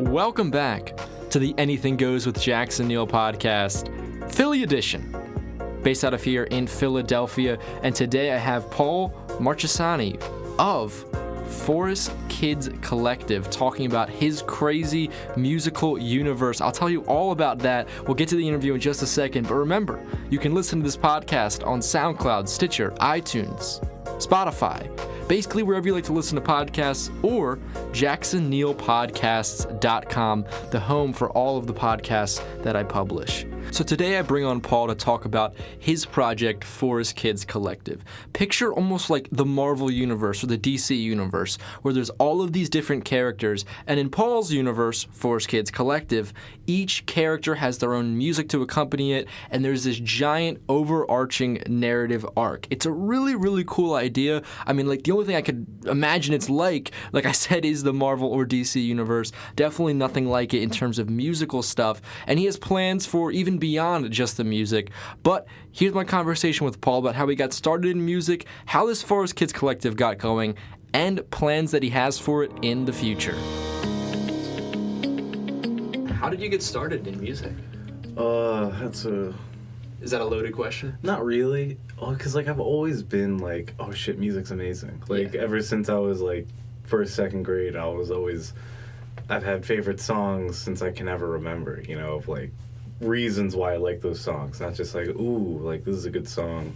Welcome back to the Anything Goes with Jackson Neill podcast, Philly edition, based out of here in Philadelphia. And today I have Paul Marchesani of Forest Kids Collective talking about his crazy musical universe. I'll tell you all about that. We'll get to the interview in just a second. But remember, you can listen to this podcast on SoundCloud, Stitcher, iTunes, Spotify, basically wherever you like to listen to podcasts, or JacksonNeillPodcasts.com, the home for all of the podcasts that I publish. So today I bring on Paul to talk about his project, Forest Kids Collective. Picture almost like the Marvel universe or the DC universe, where there's all of these different characters, and in Paul's universe, Forest Kids Collective, each character has their own music to accompany it, and there's this giant overarching narrative arc. It's a really, really cool idea. I mean, like, the only thing I could imagine it's like I said, is the Marvel or DC universe. Definitely nothing like it in terms of musical stuff, and he has plans for even beyond just the music. But here's my conversation with Paul about how he got started in music, how this Forest Kids Collective got going, and plans that he has for it in the future. How did you get started in music? Is that a loaded question? Not really. Oh, because, I've always been like, oh, shit, music's amazing. Ever since I was, first, second grade, I've had favorite songs since I can ever remember, of, reasons why I like those songs. Not just, ooh, this is a good song.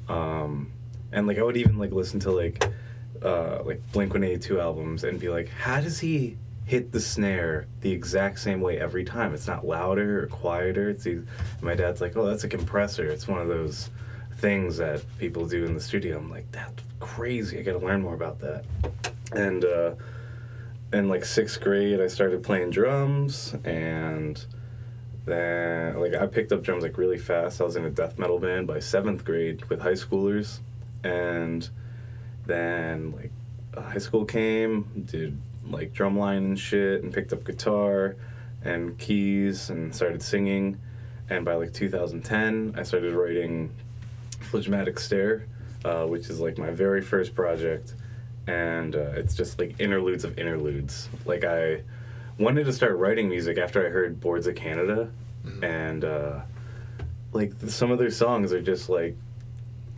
And, I would even, listen to, Blink-182 albums and be like, how does he hit the snare the exact same way every time? It's not louder or quieter. My dad's like, oh, that's a compressor. It's one of those things that people do in the studio. I'm like, that's crazy. I got to learn more about that. And in sixth grade, I started playing drums, and then I picked up drums really fast. I was in a death metal band by seventh grade with high schoolers, and then high school came, did drumline and shit, and picked up guitar and keys and started singing. And by 2010, I started writing Phlegmatic Stare, which is my very first project. And it's just interludes of interludes. I wanted to start writing music after I heard Boards of Canada, and some of their songs are just like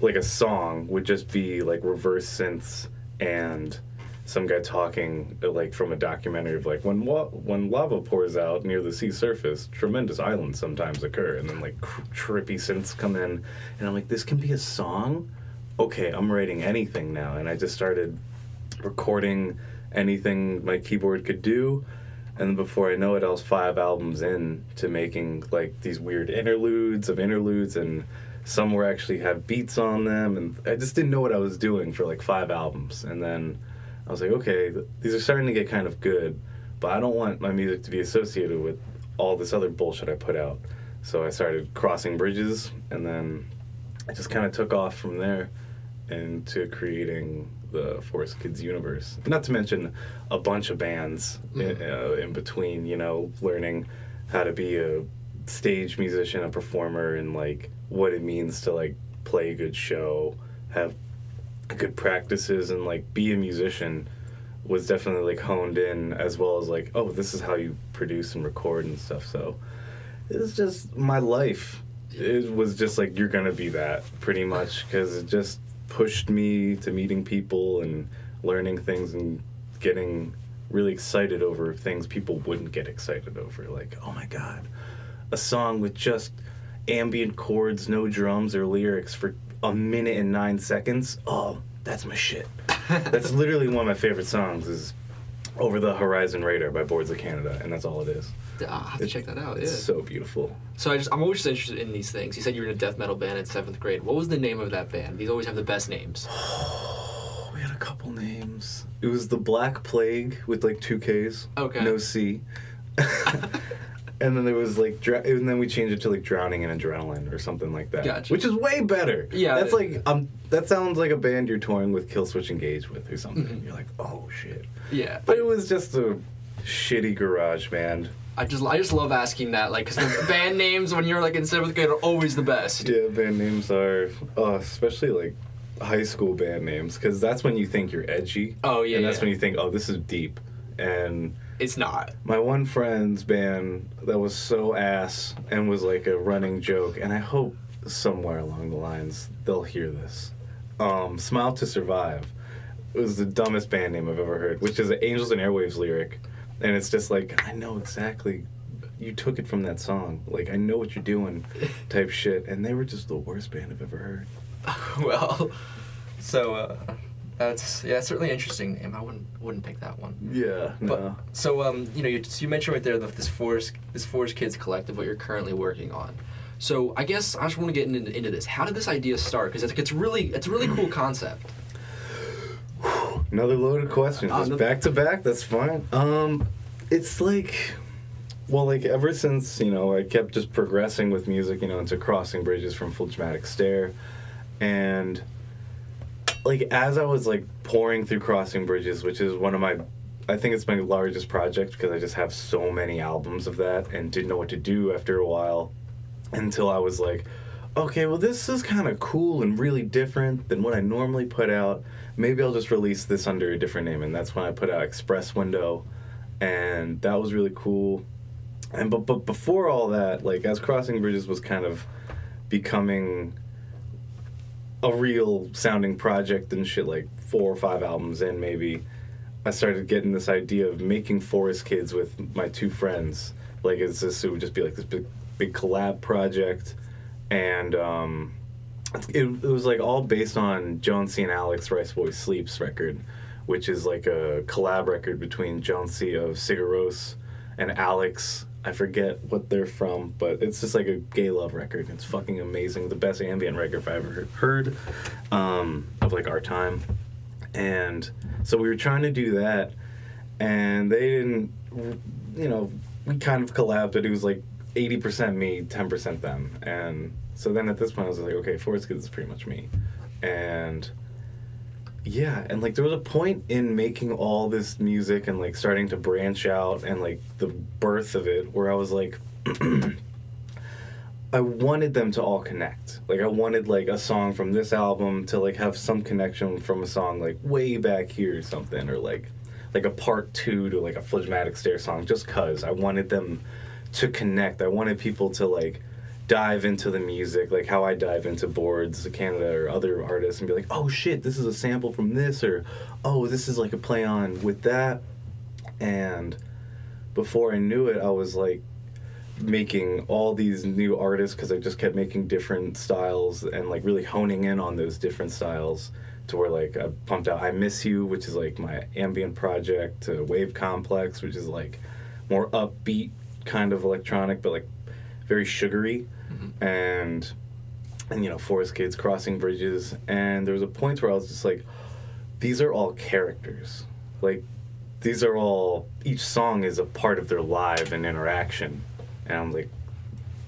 a song would just be reverse synths and some guy talking from a documentary of when lava pours out near the sea surface, tremendous islands sometimes occur, and then trippy synths come in, and I'm like, this can be a song? Okay, I'm writing anything now. And I just started recording anything my keyboard could do, and then before I know it, I was 5 albums in to making these weird interludes, and some were actually have beats on them, and I just didn't know what I was doing for 5 albums. And then I was like, okay, these are starting to get kind of good, but I don't want my music to be associated with all this other bullshit I put out. So I started crossing bridges, and then I just kind of took off from there into creating the Forest Kids universe. Not to mention a bunch of bands in between, learning how to be a stage musician, a performer, and what it means to play a good show, have good practices, and be a musician was definitely honed in, as well as oh, this is how you produce and record and stuff. So it's just my life. It was just you're gonna be that, pretty much, because it just pushed me to meeting people and learning things and getting really excited over things people wouldn't get excited over. Oh my god, a song with just ambient chords, no drums or lyrics for 1 minute and 9 seconds. Oh, that's my shit. That's literally one of my favorite songs, is Over the Horizon Radar by Boards of Canada, and that's all it is. I'll have to check that out. It's so beautiful. So I'm always just interested in these things. You said you were in a death metal band in 7th grade. What was the name of that band? These always have the best names. We had a couple names. It was the Black Plague with 2 Ks. Okay. No C. And then there was and then we changed it to Drowning in Adrenaline or something like that. Gotcha. Which is way better. Yeah. That's that sounds like a band you're touring with Killswitch Engage with or something. Mm-hmm. You're like, oh shit. Yeah. But it was just a shitty garage band. I just love asking that, because the band names when you're in 7th grade are always the best. Yeah, band names are, especially high school band names, because that's when you think you're edgy. Oh yeah. And that's when you think, oh, this is deep. And It's not. My one friend's band that was so ass and was like a running joke, and I hope somewhere along the lines they'll hear this. Smile to Survive was the dumbest band name I've ever heard, which is an Angels and Airwaves lyric. And it's just like, I know exactly, you took it from that song. Like, I know what you're doing type shit. And they were just the worst band I've ever heard. Well, so, that's certainly an interesting name. I wouldn't pick that one. Yeah, But, no. so, you mentioned right there this Forest Kids Collective, what you're currently working on. So I guess I just want to get into this. How did this idea start? Because it's a really cool concept. Another loaded question. Just back to back, that's fine. It's like, well, like ever since, I kept just progressing with music, into Crossing Bridges from Full Dramatic Stare. And like as I was like pouring through Crossing Bridges, which is I think it's my largest project because I just have so many albums of that and didn't know what to do after a while until I was like, okay, well this is kind of cool and really different than what I normally put out. Maybe I'll just release this under a different name. And that's when I put out Express Window, and that was really cool. And but before all that, like as Crossing Bridges was kind of becoming a real sounding project and shit, like 4 or 5 albums in maybe, I started getting this idea of making Forest Kids with my 2 friends. Like it would just be like this big collab project, and it was like all based on Jonesy and Alex Rice Boy Sleeps record, which is like a collab record between Jonesy of Sigur Rós and Alex. I forget what they're from, but it's just like a gay love record. It's fucking amazing. The best ambient record I've ever heard of like our time. And so we were trying to do that, and they didn't, we kind of collabed, but it was like 80% me, 10% them. And so then at this point I was like, okay, Forest Kids is pretty much me. And yeah, and like there was a point in making all this music and like starting to branch out and like the birth of it where I was like, I wanted them to all connect. Like I wanted like a song from this album to like have some connection from a song like way back here or something, or like a part 2 to like a Phlegmatic Stare song, just cause I wanted them to connect. I wanted people to like dive into the music, like how I dive into Boards Canada or other artists and be like, oh shit, this is a sample from this, or oh, this is like a play on with that. And before I knew it, I was like making all these new artists because I just kept making different styles and like really honing in on those different styles to where like I pumped out I Miss You, which is like my ambient project, to Wave Complex, which is like more upbeat kind of electronic but like very sugary. Mm-hmm. and Forest Kids, Crossing Bridges. And there was a point where I was just like, these are all characters, like these are all, each song is a part of their live and interaction, and I'm like,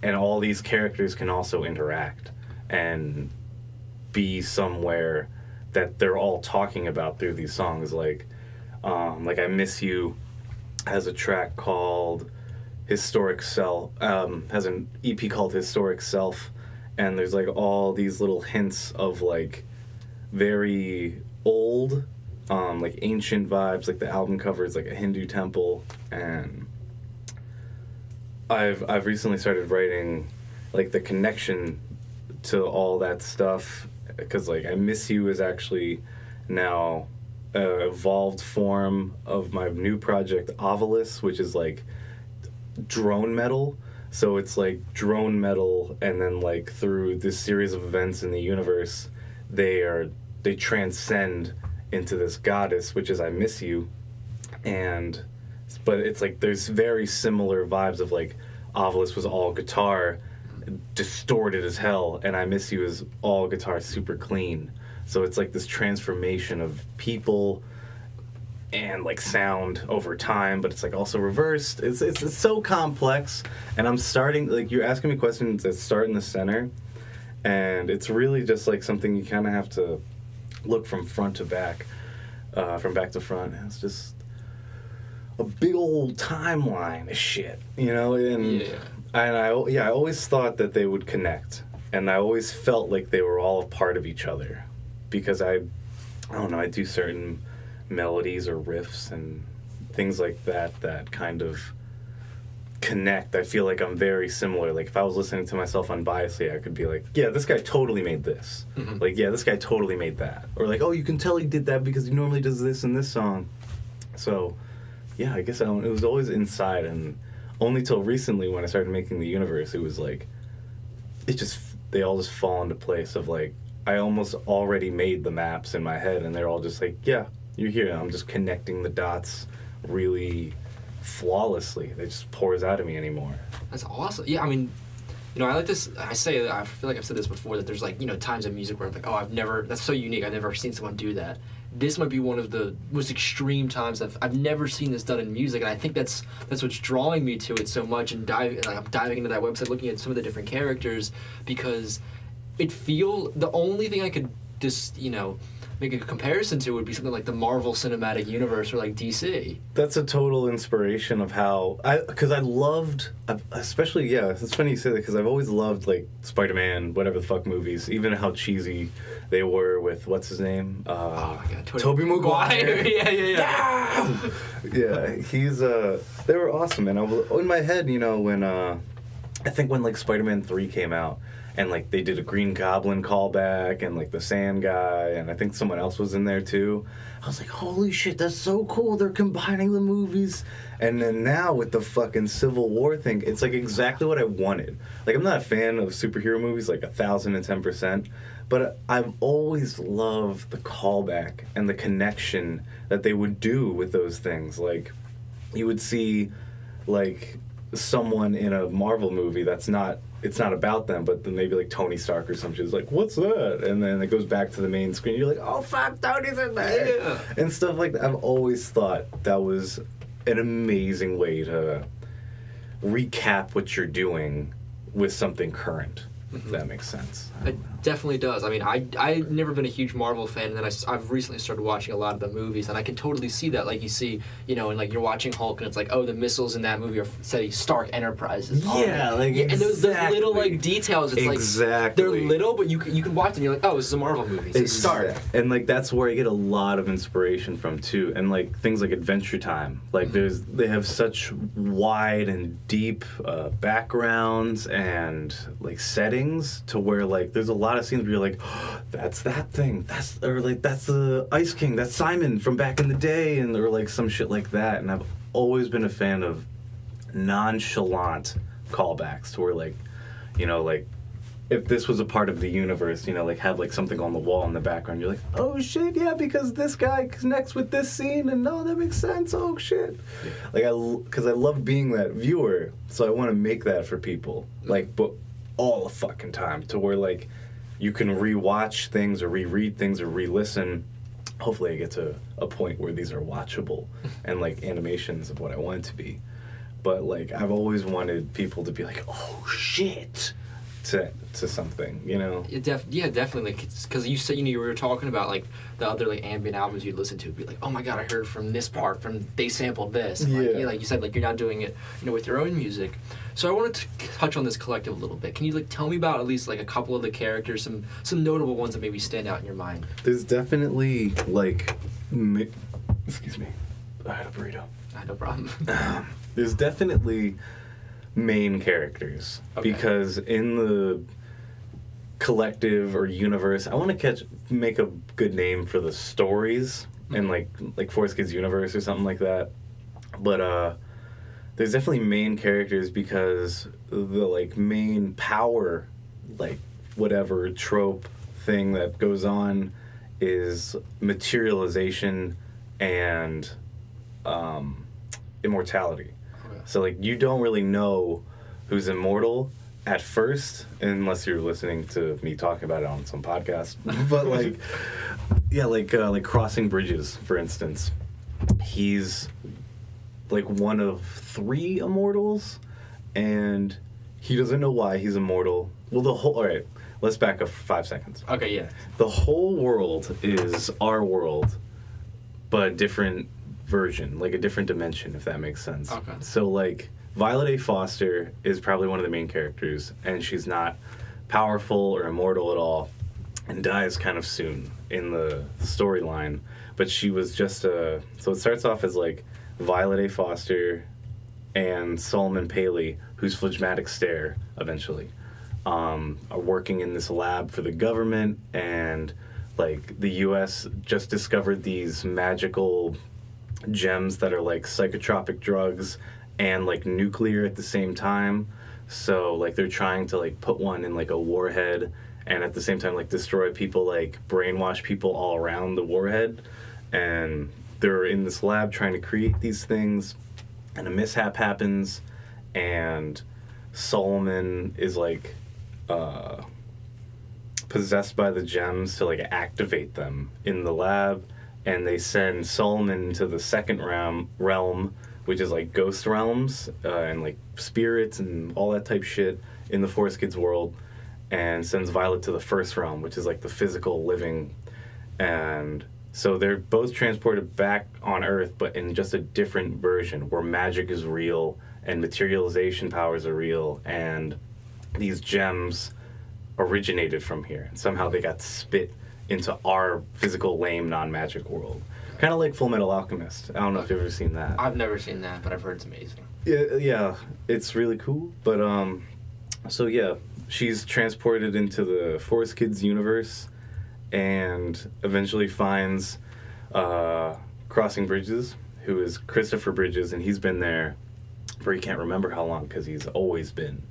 and all these characters can also interact and be somewhere that they're all talking about through these songs. Like I Miss You has a track called Historic Self, has an EP called Historic Self, and there's like all these little hints of like very old, like ancient vibes. Like the album cover is like a Hindu temple, and I've recently started writing like the connection to all that stuff, because like I Miss You is actually now an evolved form of my new project Ovilus, which is like drone metal. So it's like drone metal, and then like through this series of events in the universe, they transcend into this goddess, which is I Miss You. But it's like there's very similar vibes of like Ovilus was all guitar, distorted as hell, and I Miss You is all guitar, super clean. So it's like this transformation of people and like sound over time, but it's like also reversed. It's so complex, and I'm starting, like, you're asking me questions that start in the center, and it's really just like something you kind of have to look from front to back, from back to front. And it's just a big old timeline of shit, and yeah. And I always thought that they would connect, and I always felt like they were all a part of each other, because I don't know, I do certain melodies or riffs and things like that kind of connect. I feel like I'm very similar. Like, if I was listening to myself unbiasedly, I could be like, yeah, this guy totally made this. Like, yeah, this guy totally made that. Or like, oh, you can tell he did that because he normally does this in this song. So, yeah, I guess it was always inside, and only till recently when I started making the universe, it was like, they all just fall into place of like, I almost already made the maps in my head, and they're all just like, yeah, you're here. And I'm just connecting the dots really flawlessly. It just pours out of me anymore. That's awesome. Yeah, I mean, I like this. I feel like I've said this before, that there's like, times in music where I'm like, oh, that's so unique. I've never seen someone do that. This might be one of the most extreme times I've never seen this done in music, and I think that's what's drawing me to it so much, and I'm diving into that website, looking at some of the different characters, because the only thing I could just, make a comparison to would be something like the Marvel Cinematic Universe or like DC. That's a total inspiration of how because I loved, especially, yeah, it's funny you say that, because I've always loved like Spider-Man, whatever the fuck movies, even how cheesy they were with what's his name? Oh my God, Tobey Maguire. Yeah. Yeah, he's they were awesome, and in my head, when I think when like Spider-Man 3 came out, and like they did a Green Goblin callback, and like the Sand Guy, and I think someone else was in there too. I was like, holy shit, that's so cool. They're combining the movies. And then now with the fucking Civil War thing, it's like exactly what I wanted. Like, I'm not a fan of superhero movies, like 1,010%, but I've always loved the callback and the connection that they would do with those things. Like, you would see like someone in a Marvel movie it's not about them, but then maybe like Tony Stark or something is like, what's that? And then it goes back to the main screen. You're like, oh fuck, Tony's in there. Yeah. And stuff like that. I've always thought that was an amazing way to recap what you're doing with something current. If that makes sense. It definitely does. I mean, I've never been a huge Marvel fan, and then I've recently started watching a lot of the movies, and I can totally see that. Like, you see, and like you're watching Hulk, and it's like, oh, the missiles in that movie are say Stark Enterprises. Yeah, like exactly. And those little like details, it's like they're little, but you can watch them, and you're like, oh, this is a Marvel movie. It's Stark. And like that's where I get a lot of inspiration from too, and like things like Adventure Time. Like they have such wide and deep backgrounds and like settings to where like there's a lot of scenes where you're like, oh, that's that thing, that's the Ice King, that's Simon from back in the day, and or like some shit like that. And I've always been a fan of nonchalant callbacks to where like, like if this was a part of the universe, like have like something on the wall in the background, you're like, oh shit, yeah, because this guy connects with this scene, and no, that makes sense. Oh shit, like because I love being that viewer, so I want to make that for people, like, but all the fucking time, to where like you can rewatch things or reread things or re-listen. Hopefully I get to a point where these are watchable and like animations of what I want it to be. But like I've always wanted people to be like, oh shit, to something, Yeah, definitely. Like, because you said, you were talking about like the other like ambient albums you'd listen to, be like, oh my god, I heard from this part, they sampled this. And, like you said, like you're not doing it, with your own music. So I wanted to touch on this collective a little bit. Can you like tell me about at least like a couple of the characters, some notable ones that maybe stand out in your mind? There's definitely like, excuse me, I had a burrito. No problem. There's definitely main characters, because in the collective or universe, I want to make a good name for the stories, and like Forest Kids Universe or something like that. But there's definitely main characters, because the like main power, like whatever trope thing that goes on, is materialization and immortality. So like you don't really know who's immortal at first, unless you're listening to me talking about it on some podcast. But like, yeah, like Crossing Bridges, for instance. He's like one of 3 immortals, and he doesn't know why he's immortal. Well, all right, let's back up for 5 seconds. Okay, yeah. The whole world is our world, but a different version, like a different dimension, if that makes sense. Okay. So like Violet A. Foster is probably one of the main characters, and she's not powerful or immortal at all, and dies kind of soon in the storyline. But she was just so it starts off as like Violet A. Foster, and Solomon Paley, who's Phlegmatic Stare, eventually, are working in this lab for the government, and, like, the U.S. just discovered these magical gems that are, like, psychotropic drugs and, like, nuclear at the same time. So, like, they're trying to, like, put one in, like, a warhead and at the same time, like, destroy people, like, brainwash people all around the warhead. And they're in this lab trying to create these things, and a mishap happens, and Solomon is, like, possessed by the gems to, like, activate them in the lab, and they send Solomon to the second realm, which is, like, ghost realms, and, like, spirits and all that type shit in the Forest Kids world, and sends Violet to the first realm, which is, like, the physical living. And so they're both transported back on Earth, but in just a different version, where magic is real, and materialization powers are real, and these gems originated from here, and somehow they got spit into our physical, lame, non-magic world. Kind of like Full Metal Alchemist. I don't know if you've ever seen that. I've never seen that, but I've heard it's amazing. Yeah, it's really cool. But, so yeah, she's transported into the Forest Kids universe and eventually finds Crossing Bridges, who is Christopher Bridges, and he's been there for he can't remember how long, because he's always been.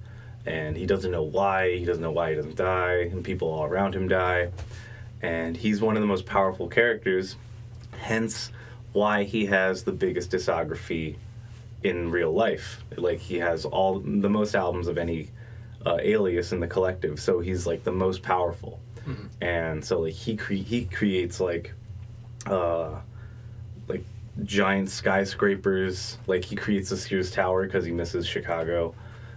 And he doesn't know why. He doesn't know why he doesn't die, and people all around him die. And he's one of the most powerful characters, hence why he has the biggest discography in real life. Like, he has the most albums of any alias in the collective, so he's, like, the most powerful. Mm-hmm. And so, like, he creates, like giant skyscrapers. Like, he creates the Sears Tower because he misses Chicago.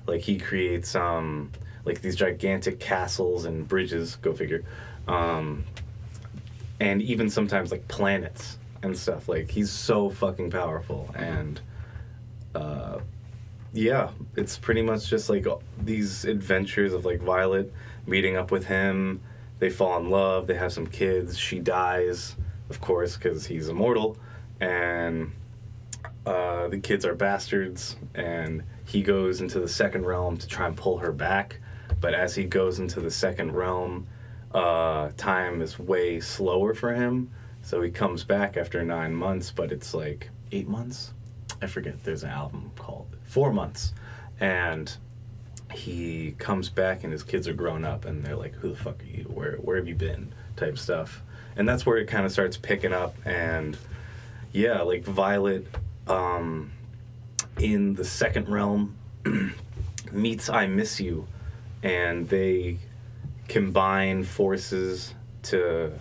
Like, he creates like these gigantic castles and bridges, go figure, and even sometimes, like, planets and stuff. Like, he's so fucking powerful. And yeah, it's pretty much just, like, these adventures of, like, Violet meeting up with him. They fall in love, they have some kids, she dies, of course, because he's immortal, and the kids are bastards, and he goes into the second realm to try and pull her back. But as he goes into the second realm, time is way slower for him, so he comes back after 9 months, but it's like 8 months? I forget, there's an album called 4 months. And he comes back and his kids are grown up, and they're like, who the fuck are you? Where have you been? Type stuff. And that's where it kind of starts picking up. And yeah, like, Violet in the second realm meets I Miss You, and they combine forces to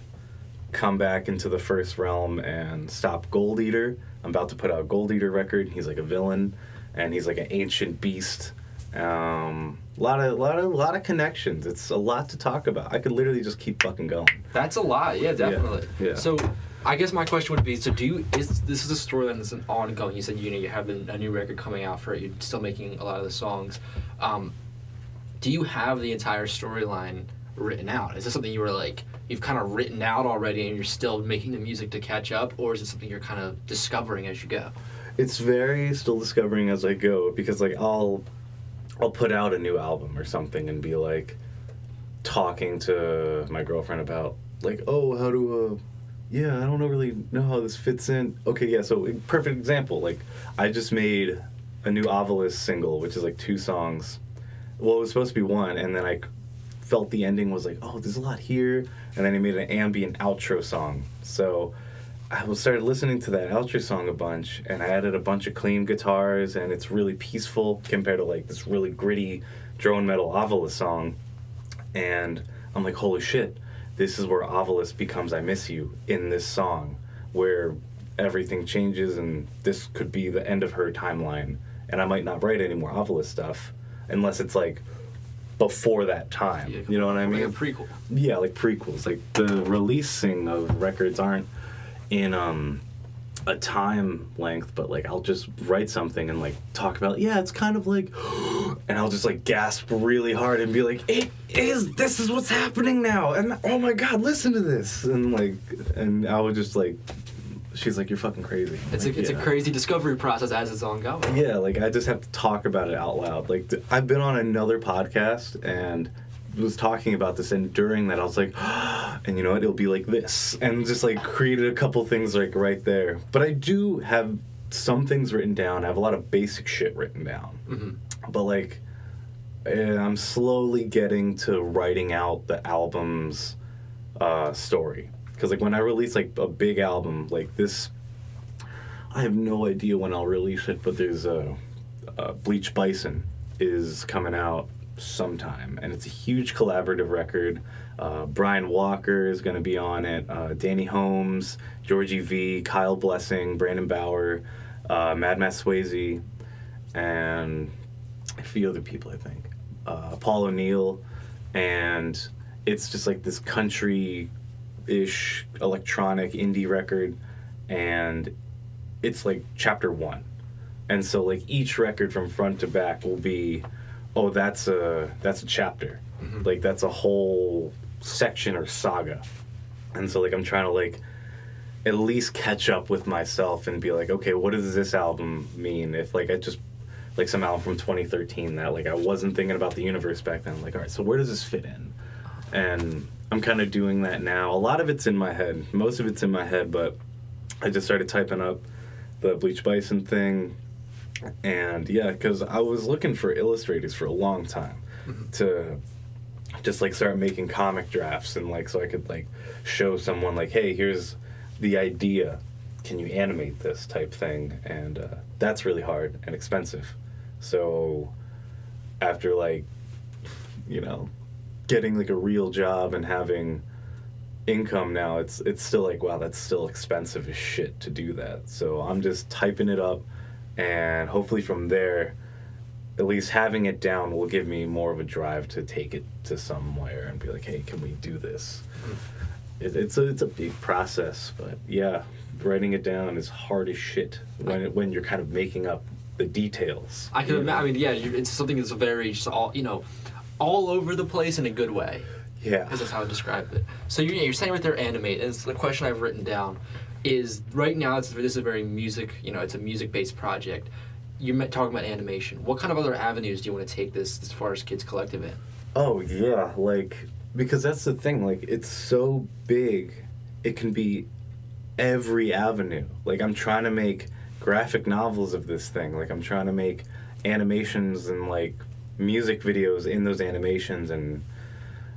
come back into the first realm and stop Gold Eater. I'm about to put out a Gold Eater record. He's like a villain, and he's like an ancient beast. Lot of connections. It's a lot to talk about. I could literally just keep fucking going. That's a lot, yeah, definitely. Yeah. So, I guess my question would be: so, this is a storyline that's ongoing? You said you have a new record coming out for it. You're still making a lot of the songs. Do you have the entire storyline written out? Is this something you were like you've kind of written out already, and you're still making the music to catch up, or is it something you're kind of discovering as you go? It's very still discovering as I go, because, like, I'll put out a new album or something and be, like, talking to my girlfriend about, like, oh, how do, yeah, I don't really know how this fits in. Okay, yeah, so perfect example. Like, I just made a new Ovilus single, which is, like, 2 songs. Well, it was supposed to be 1, and then I felt the ending was like, oh, there's a lot here. And then I made an ambient outro song. So I started listening to that outro song a bunch, and I added a bunch of clean guitars, and it's really peaceful compared to, like, this really gritty drone metal Ovilus song. And I'm like, holy shit, this is where Ovilus becomes I Miss You in this song, where everything changes, and this could be the end of her timeline. And I might not write any more Ovilus stuff unless it's, like, before that time. Yeah, you know what I mean? Like a prequel. Yeah, like prequels. Like, the releasing of records aren't in a time length, but, like, I'll just write something and, like, talk about, yeah, it's kind of like, and I'll just, like, gasp really hard and be like, this is what's happening now, and oh my god, listen to this, and, like, and I would just, like, she's like, you're fucking crazy. It's like, a crazy discovery process as it's ongoing. Yeah, like I just have to talk about it out loud. Like I've been on another podcast and was talking about this, and during that I was like, and you know what, it'll be like this, and just like created a couple things like right there. But I do have some things written down. I have a lot of basic shit written down. Mm-hmm. But like I'm slowly getting to writing out the album's story. Because like when I release like a big album like this, I have no idea when I'll release it, but there's Bleach Bison is coming out sometime, and it's a huge collaborative record. Brian Walker is going to be on it, Danny Holmes, Georgie V, Kyle Blessing, Brandon Bauer, Mad Matt Swayze, and a few other people, I think. Paul O'Neill, and it's just like this country-ish electronic indie record, and it's like chapter 1. And so like each record from front to back will be, oh, that's a chapter. Mm-hmm. Like that's a whole section or saga. And so like I'm trying to like at least catch up with myself and be like, okay, what does this album mean? If like I just like some album from 2013 that like I wasn't thinking about the universe back then. I'm like, all right, so where does this fit in? And I'm kind of doing that now. A lot of it's in my head. Most of it's in my head, but I just started typing up the Bleach Bison thing. And yeah, because I was looking for illustrators for a long time to just like start making comic drafts, and like so I could like show someone like, hey, here's the idea, can you animate this type thing? And that's really hard and expensive. So after like, you know, getting like a real job and having income now, it's still like, wow, that's still expensive as shit to do that. So I'm just typing it up, and hopefully from there, at least having it down will give me more of a drive to take it to somewhere and be like, hey, can we do this? It's a big process, but yeah, writing it down is hard as shit when you're kind of making up the details. I can imagine. I mean, yeah, it's something that's very just all, you know, all over the place in a good way. Yeah, because that's how I describe it. So you're saying right there, animate. And it's the question I've written down is right now. This is a very music. You know, it's a music-based project. You're talking about animation. What kind of other avenues do you want to take this as far as Kids Collective in? Oh yeah, like because that's the thing. Like it's so big, it can be every avenue. Like I'm trying to make graphic novels of this thing. Like I'm trying to make animations and like music videos in those animations, and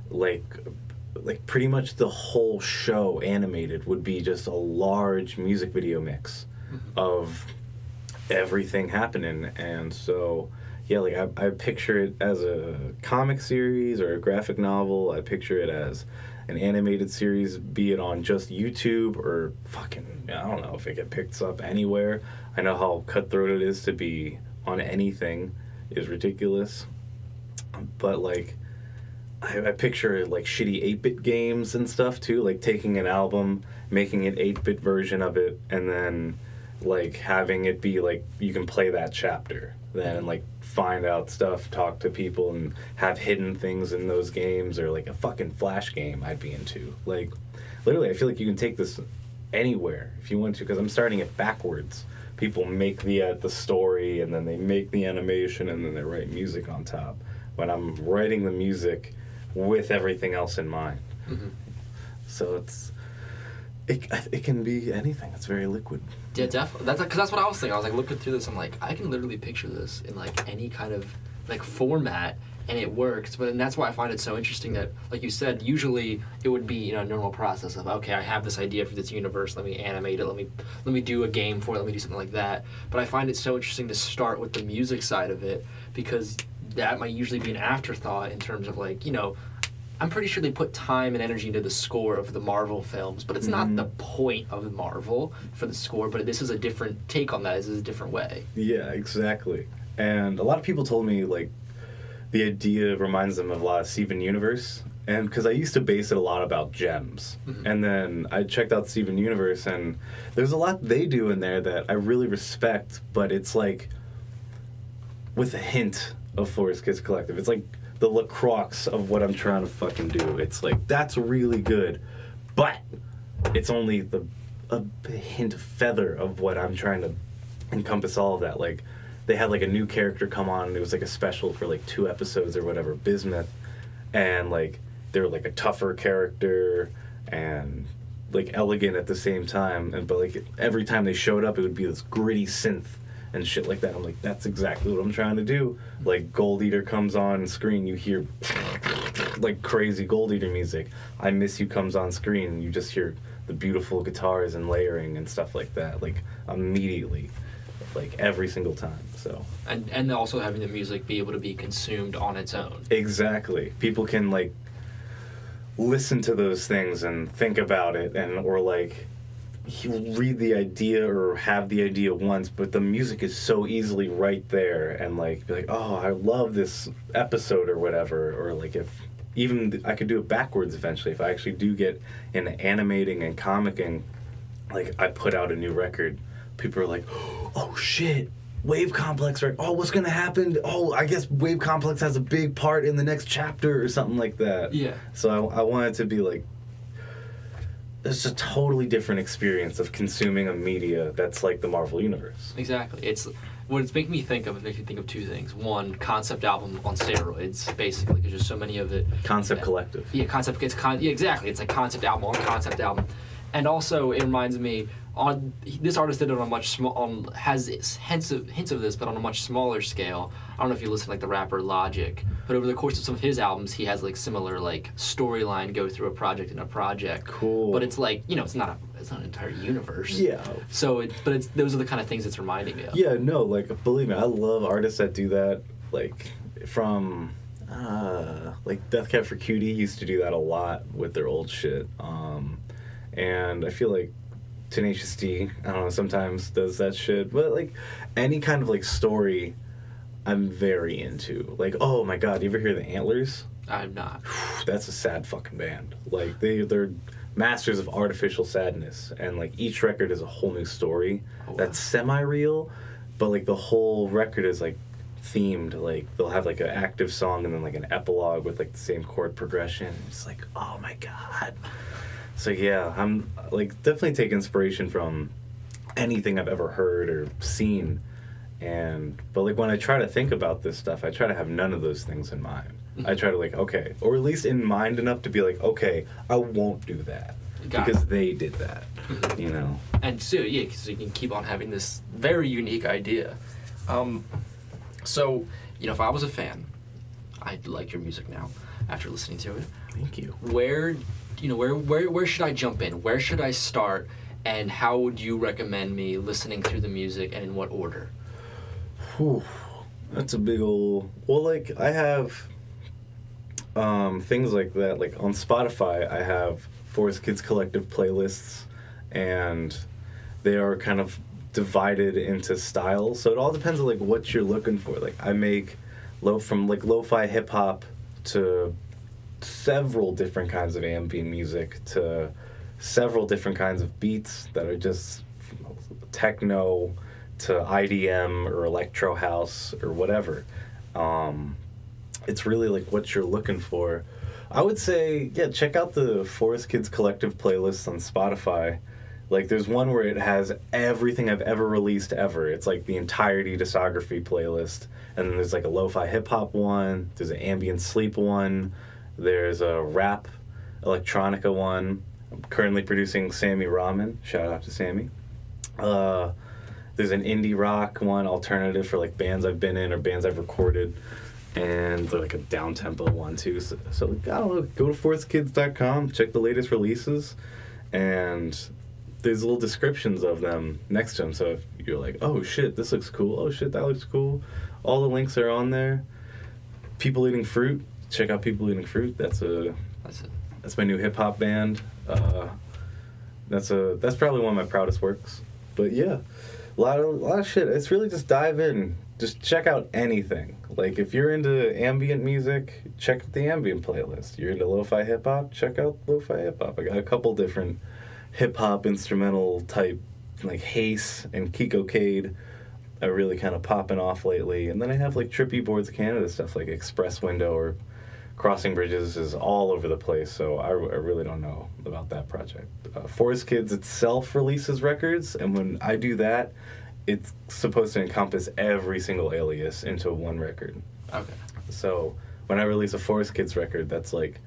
like pretty much the whole show animated would be just a large music video mix of everything happening. And so yeah, like I picture it as a comic series or a graphic novel. I picture it as an animated series, be it on just YouTube or fucking, I don't know if it gets picked up anywhere. I know how cutthroat it is to be on anything is ridiculous. But like I picture like shitty 8-bit games and stuff too, like taking an album, making an 8-bit version of it, and then like having it be like you can play that chapter then and like find out stuff, talk to people, and have hidden things in those games, or like a fucking Flash game I'd be into. Like literally I feel like you can take this anywhere if you want to, because I'm starting it backwards. People make the story, and then they make the animation, and then they write music on top, when I'm writing the music with everything else in mind. So it can be anything. It's very liquid. Yeah, definitely. That's what I was thinking. I was like looking through this. I'm like, I can literally picture this in like any kind of like format, and it works. But that's why I find it so interesting that, like you said, usually it would be, you know, a normal process of, okay, I have this idea for this universe. Let me animate it. Let me do a game for it. Let me do something like that. But I find it so interesting to start with the music side of it, because that might usually be an afterthought in terms of like, you know, I'm pretty sure they put time and energy into the score of the Marvel films, but it's not the point of Marvel for the score, but this is a different take on that. This is a different way. Yeah, exactly. And a lot of people told me like the idea reminds them of a lot of Steven Universe, and because I used to base it a lot about gems. And then I checked out Steven Universe, and there's a lot they do in there that I really respect, but it's like with a hint of Forest Kids Collective. It's like the La Croix of what I'm trying to fucking do. It's like, that's really good, but it's only a hint of feather of what I'm trying to encompass all of that. Like, they had like a new character come on, and it was like a special for like 2 episodes or whatever, Bismuth, and like they were like a tougher character and like elegant at the same time, and but like every time they showed up, it would be this gritty synth and shit like that. I'm like, that's exactly what I'm trying to do. Like, Gold Eater comes on screen, you hear like crazy Gold Eater music. I Miss You comes on screen, and you just hear the beautiful guitars and layering and stuff like that, like immediately, like every single time. So and also having the music be able to be consumed on its own. Exactly. People can like listen to those things and think about it, and or like read the idea or have the idea once, but the music is so easily right there, and like be like, oh, I love this episode or whatever. Or like, if even I could do it backwards eventually, if I actually do get into animating and comicking, like I put out a new record, people are like, oh shit, Wave Complex, right? Oh, what's gonna happen? Oh, I guess Wave Complex has a big part in the next chapter or something like that. Yeah. So I want it to be like, it's a totally different experience of consuming a media that's like the Marvel Universe. Exactly. It's what it's making me think of. It makes me think of 2 things. One, concept album on steroids, basically, because there's so many of it. Concept collective. Yeah, concept. Yeah, exactly. It's like concept album on concept album, and also it reminds me. This artist did it on a much small, has hints of this, but on a much smaller scale. I don't know if you listen to like the rapper Logic, but over the course of some of his albums, he has like similar like storyline go through a project and a project. Cool. But it's like, you know, it's not an entire universe. Yeah. So, those are the kind of things it's reminding me of. Yeah, no, like believe me, I love artists that do that. Like from like Death Cab for Cutie used to do that a lot with their old shit. And I feel like Tenacious D, I don't know, sometimes does that shit. But like any kind of like story, I'm very into. Like, oh my god, you ever hear the Antlers? I'm not. That's a sad fucking band. Like they're masters of artificial sadness, and like each record is a whole new story that's semi-real, but like the whole record is like themed. Like they'll have like an active song and then like an epilogue with like the same chord progression. It's like, oh my god. So yeah, I'm like definitely take inspiration from anything I've ever heard or seen, but like when I try to think about this stuff, I try to have none of those things in mind. I try to like, okay, or at least in mind enough to be like, okay, I won't do that because they did that, you know. And so yeah, because you can keep on having this very unique idea. So you know, if I was a fan, I'd like your music now after listening to it. Thank you. Where should I jump in? Where should I start? And how would you recommend me listening through the music, and in what order? Whew, that's a big old... Well, like, I have things like that. Like, on Spotify, I have Forest Kids Collective playlists, and they are kind of divided into styles. So it all depends on, like, what you're looking for. Like, I make from, like, lo-fi hip-hop to several different kinds of ambient music to several different kinds of beats that are just techno to IDM or electro house or whatever. It's really like what you're looking for. I would say, yeah, check out the Forest Kids Collective playlists on Spotify. Like, there's one where it has everything I've ever released ever. It's like the entirety discography playlist. And then there's like a lo-fi hip-hop one. There's an ambient sleep one. There's a rap electronica one. I'm currently producing Sammy Ramen. Shout out to Sammy. There's an indie rock one, alternative for like bands I've been in or bands I've recorded. And like a down-tempo one too. So like, I don't know, go to forestkids.com, check the latest releases, and there's little descriptions of them next to them. So if you're like, oh shit, this looks cool. Oh shit, that looks cool. All the links are on there. People Eating Fruit. Check out People Eating Fruit. That's my new hip hop band. That's probably one of my proudest works. But yeah, a lot of shit. It's really just dive in. Just check out anything. Like if you're into ambient music, check out the ambient playlist. You're into lo-fi hip hop, check out lo-fi hip hop. I got a couple different hip hop instrumental type, like Haze and Kiko Cade, are really kind of popping off lately. And then I have like Trippy Boards Canada stuff like Express Window or Crossing Bridges is all over the place, so I really don't know about that project. Forest Kids itself releases records, and when I do that, it's supposed to encompass every single alias into one record. Okay. So when I release a Forest Kids record, that's like,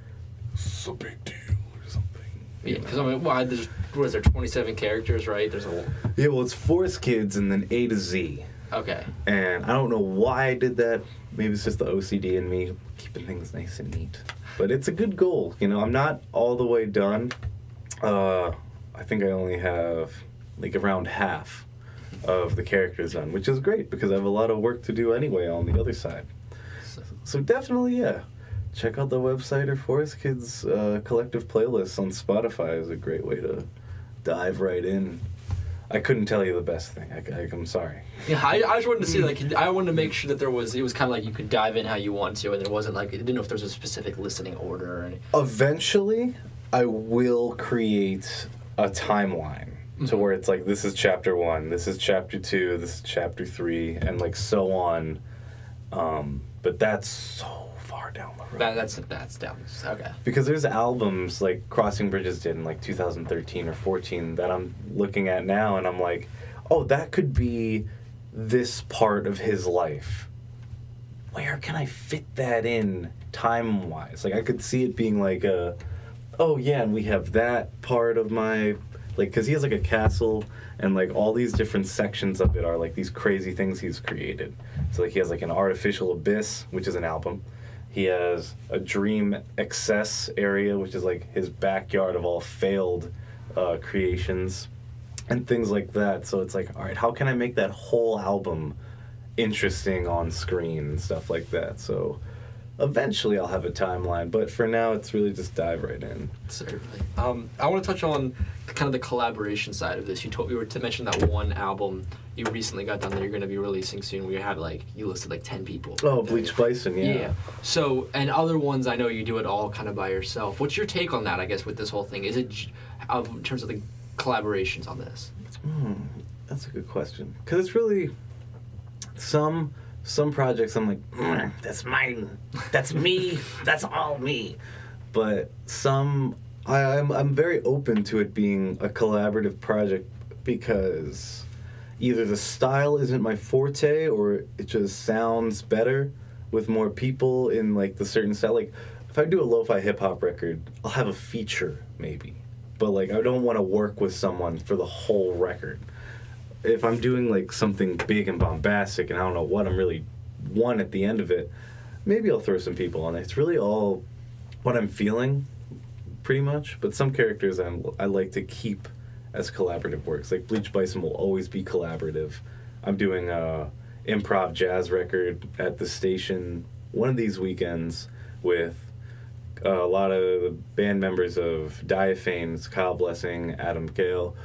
it's a big deal or something. Yeah, because I mean, well, there's, what is there, 27 characters, right? There's a... Yeah, well, it's Forest Kids and then A to Z. Okay. And I don't know why I did that. Maybe it's just the OCD in me, keeping things nice and neat. But it's a good goal. You know, I'm not all the way done. I think I only have like around half of the characters done, which is great because I have a lot of work to do anyway on the other side. So definitely, yeah. Check out the website or Forest Kids collective playlists on Spotify is a great way to dive right in. I couldn't tell you the best thing. I'm sorry. Yeah, I just wanted to see, like, I wanted to make sure that it was kind of like you could dive in how you want to, and it wasn't like, I didn't know if there was a specific listening order or anything. Eventually, I will create a timeline to where it's like, this is chapter 1, this is chapter 2, this is chapter 3, and like so on. But that's so far down the road. That's down. Okay. Because there's albums like Crossing Bridges did in like 2013 or 14 that I'm looking at now, and I'm like, oh, that could be this part of his life. Where can I fit that in time-wise? Like, I could see it being like oh yeah, and we have that part of my, like, because he has like a castle, and like all these different sections of it are like these crazy things he's created. So like he has like an artificial abyss, which is an album. He has a dream excess area, which is like his backyard of all failed creations and things like that. So it's like, all right, how can I make that whole album interesting on screen and stuff like that? So eventually I'll have a timeline, but for now it's really just dive right in. Certainly. I want to touch on kind of the collaboration side of this. You were to mention that one album you recently got done that you're going to be releasing soon, where you had you listed like 10 people. Oh, Bleach Bison, yeah. Yeah. So, and other ones I know you do it all kind of by yourself. What's your take on that, I guess, with this whole thing? Is it in terms of the collaborations on this? That's a good question. Because it's really some projects I'm like, that's mine, that's me, that's all me. But some, I'm very open to it being a collaborative project because either the style isn't my forte or it just sounds better with more people in like the certain style. Like if I do a lo-fi hip-hop record, I'll have a feature maybe. But like I don't want to work with someone for the whole record. If I'm doing like something big and bombastic and I don't know what I'm really want at the end of it, maybe I'll throw some people on it. It's really all what I'm feeling, pretty much. But some characters I like to keep as collaborative works. Like Bleach Bison will always be collaborative. I'm doing a improv jazz record at the station one of these weekends with a lot of the band members of Diaphanes, Kyle Blessing, Adam Gale,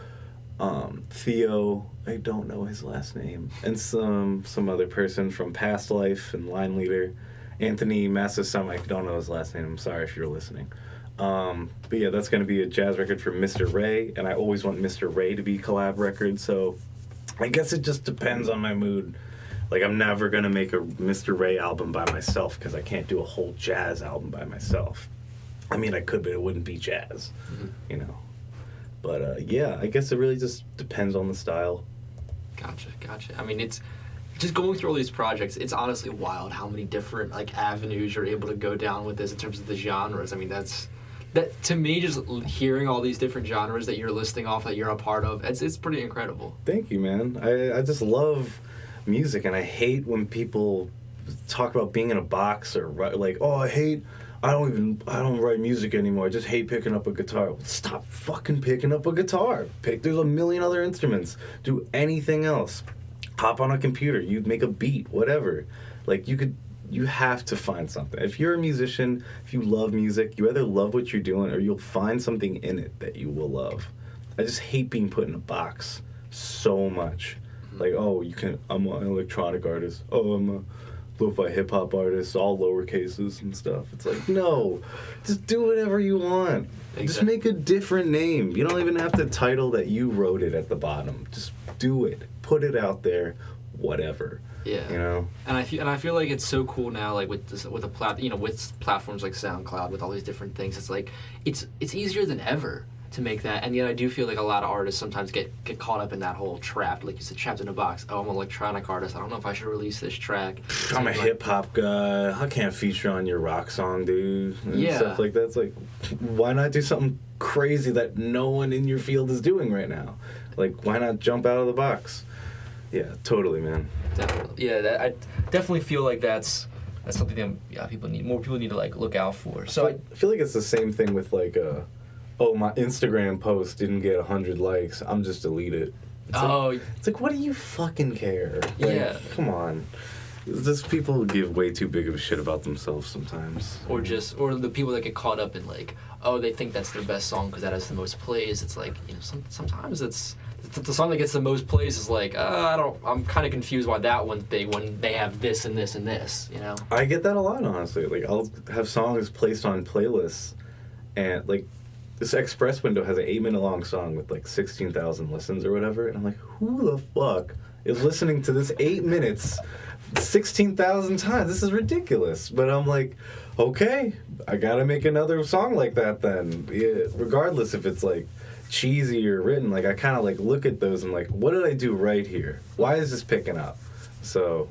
Theo, I don't know his last name, and some other person from Past Life and Line Leader, Anthony Massasum, I don't know his last name, I'm sorry if you're listening. But yeah, that's going to be a jazz record for Mr. Ray, and I always want Mr. Ray to be a collab record, so I guess it just depends on my mood. Like, I'm never going to make a Mr. Ray album by myself, because I can't do a whole jazz album by myself. I mean, I could, but it wouldn't be jazz, you know. But, yeah, I guess it really just depends on the style. Gotcha. I mean, it's just going through all these projects, it's honestly wild how many different, like, avenues you're able to go down with this in terms of the genres. I mean, that to me, just hearing all these different genres that you're listing off that you're a part of, it's pretty incredible. Thank you, man. I just love music, and I hate when people talk about being in a box or like, oh, I don't write music anymore. I just hate picking up a guitar. Well, stop fucking picking up a guitar. There's a million other instruments. Do anything else. Hop on a computer. You make a beat, whatever. Like, you have to find something. If you're a musician, if you love music, you either love what you're doing or you'll find something in it that you will love. I just hate being put in a box so much. Like, oh, I'm an electronic artist. Oh, I'm a lo-fi hip-hop artist, all lower cases and stuff. It's like, no, just do whatever you want. Exactly. Just make a different name. You don't even have to title that you wrote it at the bottom. Just do it. Put it out there, whatever. Yeah. You know? And I feel like it's so cool now, like with this, with with platforms like SoundCloud, with all these different things. It's like it's easier than ever to make that, and yet I do feel like a lot of artists sometimes get caught up in that whole trap, like you said, trapped in a box. Oh, I'm an electronic artist. I don't know if I should release this track. I'm a hip hop guy. I can't feature on your rock song, dude. And stuff like that. It's like, why not do something crazy that no one in your field is doing right now? Like, why not jump out of the box? Yeah, totally, man. Definitely. Yeah, I definitely feel like that's something that more people need to like look out for. So I feel like it's the same thing with like oh, my Instagram post didn't get 100 likes. I'm just delete it. It's like, what do you fucking care? Like, yeah. Come on. Just people who give way too big of a shit about themselves sometimes. Or the people that get caught up in like, oh, they think that's their best song because that has the most plays. It's like, you know, sometimes it's the song that gets the most plays is like, I'm kind of confused why that one's big when they have this and this and this, you know? I get that a lot, honestly. Like, I'll have songs placed on playlists, and like, this Express Window has an 8-minute long song with like 16,000 listens or whatever, and I'm like, who the fuck is listening to this 8 minutes 16,000 times? This is ridiculous. But I'm like, okay, I gotta make another song like that then. Yeah, regardless if it's like cheesy or written, like I kind of like look at those and like, what did I do right here? Why is this picking up? So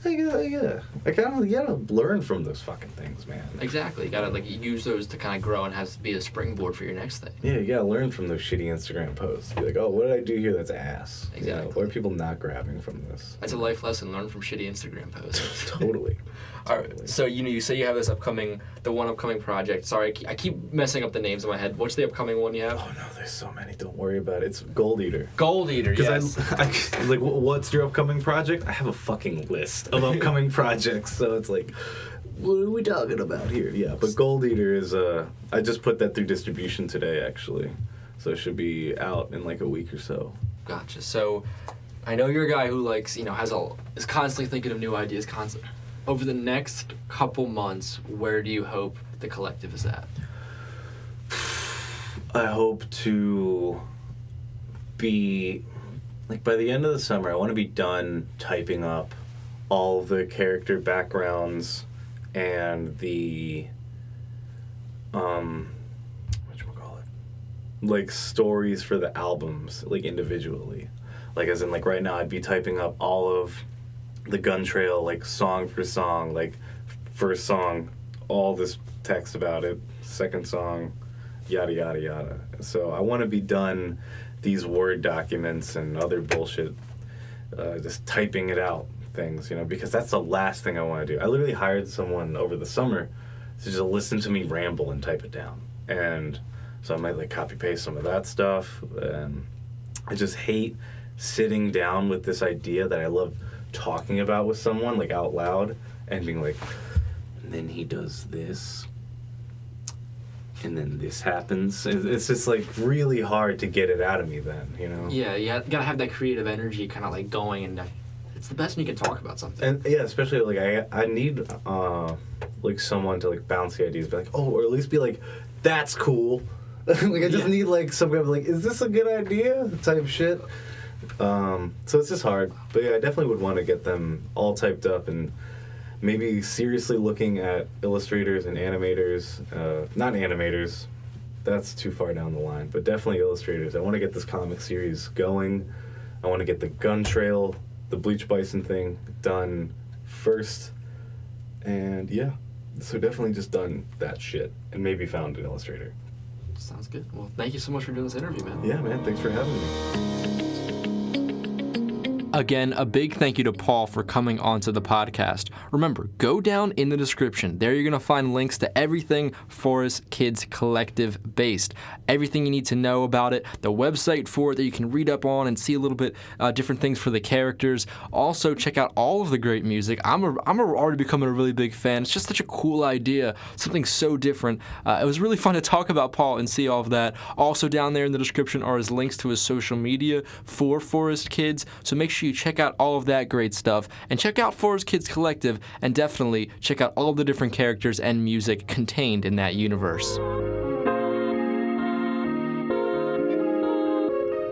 yeah, I kind of gotta learn from those fucking things, man. Exactly. You gotta like use those to kind of grow and have to be a springboard for your next thing. Yeah, you gotta learn from those shitty Instagram posts. Be like, oh, what did I do here that's ass? Exactly. You know, why are people not grabbing from this? That's a life lesson. Learn from shitty Instagram posts. Totally. All right. So you say you have this upcoming project. Sorry, I keep messing up the names in my head. What's the upcoming one you have? Oh no, there's so many. Don't worry about it. It's Gold Eater. Gold Eater. Yes. I like, what's your upcoming project? I have a fucking list of upcoming projects. So it's like, what are we talking about here? Yeah, but Gold Eater is I just put that through distribution today, actually. So it should be out in like a week or so. Gotcha. So I know you're a guy who likes, is constantly thinking of new ideas. Over the next couple months, where do you hope the collective is at? I hope to be, like, by the end of the summer, I want to be done typing up all the character backgrounds and the, whatchamacallit, like, stories for the albums, like, individually. Like, as in, like, right now, I'd be typing up all of the Gun Trail, like, song for song, like, first song, all this text about it, second song, yada, yada, yada. So I want to be done these Word documents and other bullshit, just typing it out things, because that's the last thing I want to do. I literally hired someone over the summer to just listen to me ramble and type it down. And so I might, like, copy-paste some of that stuff. And I just hate sitting down with this idea that I love talking about with someone, like, out loud, and being like, and then he does this, and then this happens. It's just, like, really hard to get it out of me then, Yeah, you gotta have that creative energy kind of, like, going, and it's the best when you can talk about something. And, yeah, especially, like, I need, like, someone to, like, bounce the ideas, be like, oh, or at least be like, that's cool. Like, I just need, like, some kind of, like, is this a good idea type shit. So it's just hard, but yeah, I definitely would want to get them all typed up and maybe seriously looking at illustrators and animators, not animators, that's too far down the line, but definitely illustrators. I want to get this comic series going. I want to get the Gun Trail, the Bleach Bison thing done first, and yeah, so definitely just done that shit and maybe found an illustrator. Sounds good. Well, thank you so much for doing this interview, man. Yeah, man, thanks for having me. Again, a big thank you to Paul for coming onto the podcast. Remember, go down in the description. There you're going to find links to everything Forest Kids Collective based. Everything you need to know about it, the website for it that you can read up on and see a little bit different things for the characters. Also, check out all of the great music. I'm already becoming a really big fan. It's just such a cool idea, something so different. It was really fun to talk about Paul and see all of that. Also, down there in the description are his links to his social media for Forest Kids, so make sure you check out all of that great stuff, and check out Forest Kids Collective, and definitely check out all of the different characters and music contained in that universe.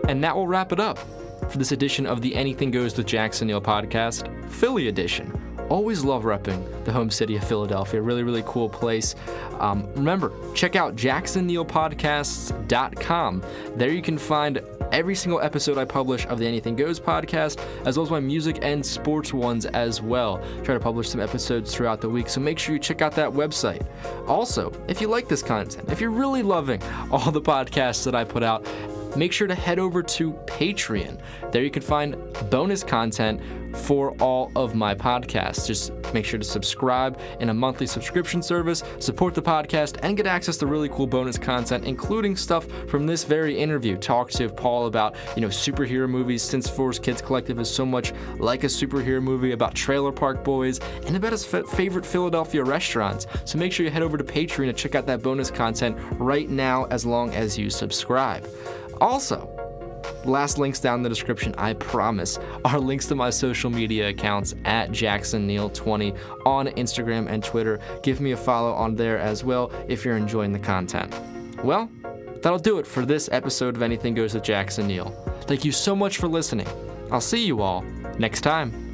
And that will wrap it up. for this edition of the Anything Goes with Jackson Neill podcast, Philly edition. Always love repping the home city of Philadelphia. Really, really cool place. Remember, check out jacksonneillpodcasts.com. There you can find every single episode I publish of the Anything Goes podcast, as well as my music and sports ones as well. Try to publish some episodes throughout the week, so make sure you check out that website. Also, if you like this content, if you're really loving all the podcasts that I put out, make sure to head over to Patreon. There you can find bonus content for all of my podcasts. Just make sure to subscribe in a monthly subscription service, support the podcast, and get access to really cool bonus content, including stuff from this very interview. Talk to Paul about, superhero movies, since Forest Kids Collective is so much like a superhero movie, about Trailer Park Boys, and about his favorite Philadelphia restaurants. So make sure you head over to Patreon to check out that bonus content right now, as long as you subscribe. Also, last links down in the description, I promise, are links to my social media accounts at JacksonNeill20 on Instagram and Twitter. Give me a follow on there as well if you're enjoying the content. Well, that'll do it for this episode of Anything Goes with Jackson Neill. Thank you so much for listening. I'll see you all next time.